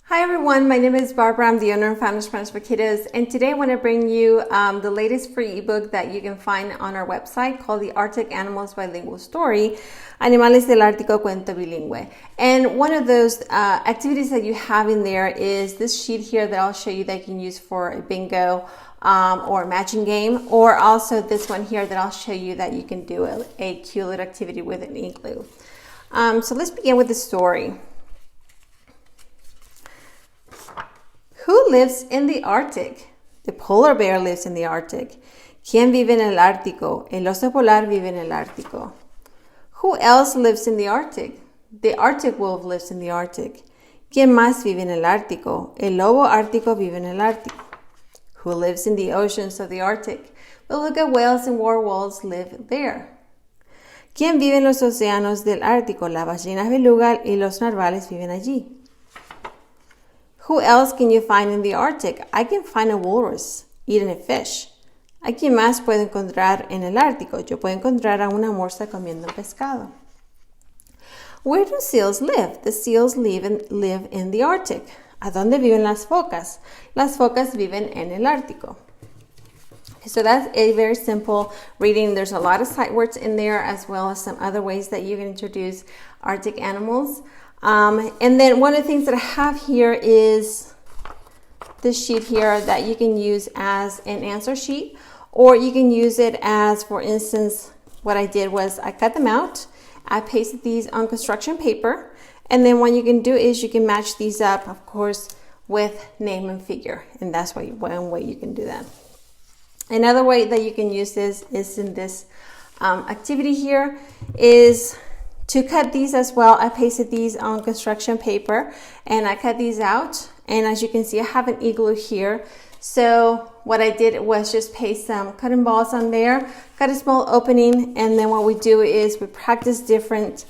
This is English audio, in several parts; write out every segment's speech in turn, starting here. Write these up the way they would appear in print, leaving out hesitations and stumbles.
Hi everyone, my name is Barbara. I'm the owner and founder of Spanish for Kiddos, and today I want to bring you the latest free ebook that you can find on our website called The Arctic Animals Bilingual Story, Animales del Ártico Cuento Bilingüe. And one of those activities that you have in there is this sheet here that I'll show you that you can use for a bingo or a matching game, or also this one here that I'll show you that you can do a cute little activity with an igloo. So let's begin with the story. Who lives in the Arctic? The polar bear lives in the Arctic. ¿Quién vive en el Ártico? El oso polar vive en el Ártico. Who else lives in the Arctic? The Arctic wolf lives in the Arctic. ¿Quién más vive en el Ártico? El lobo ártico vive en el Ártico. Who lives in the oceans of the Arctic? Beluga whales and narwhals live there. ¿Quién vive en los océanos del Ártico? Las ballenas beluga y los narvales viven allí. Who else can you find in the Arctic? I can find a walrus eating a fish. ¿A quién más puedo encontrar en el Ártico? Yo puedo encontrar a una morsa comiendo pescado. Where do seals live? The seals live in the Arctic. ¿A dónde viven las focas? Las focas viven en el Ártico. So that's a very simple reading. There's a lot of sight words in there, as well as some other ways that you can introduce Arctic animals. And then one of the things that I have here is this sheet here that you can use as an answer sheet, or you can use it as, for instance, what I did was I cut them out, I pasted these on construction paper, and then what you can do is you can match these up, of course, with name and figure, and that's one way you can do that. Another way that you can use this is in this activity here is to cut these as well. I pasted these on construction paper and I cut these out, and as you can see I have an igloo here. So what I did was just paste some cotton balls on there, cut a small opening, and then what we do is we practice different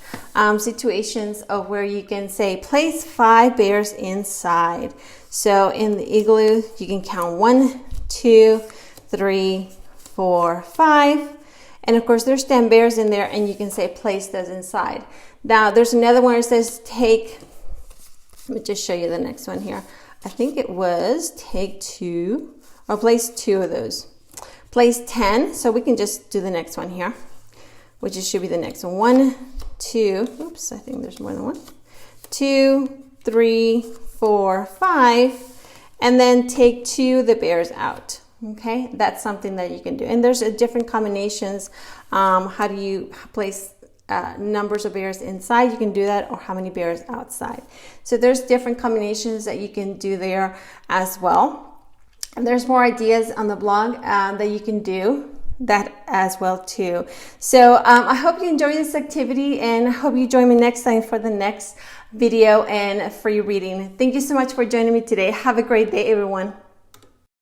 situations of where you can say place 5 bears inside. So in the igloo you can count 1, 2, 3, 4, 5. And of course there's 10 bears in there, and you can say place those inside. Now there's another one that says let me just show you the next one here. I think it was take 2, or place 2 of those. Place 10, so we can just do the next one here, which should be the next one. 1, 2, oops, I think there's more than one. 2, 3, 4, 5, and then take 2 of the bears out. Okay, that's something that you can do. And there's different combinations. How do you place numbers of bears inside? You can do that, or how many bears outside. So there's different combinations that you can do there as well. And there's more ideas on the blog that you can do that as well too. So I hope you enjoy this activity, and I hope you join me next time for the next video and free reading. Thank you so much for joining me today. Have a great day, everyone.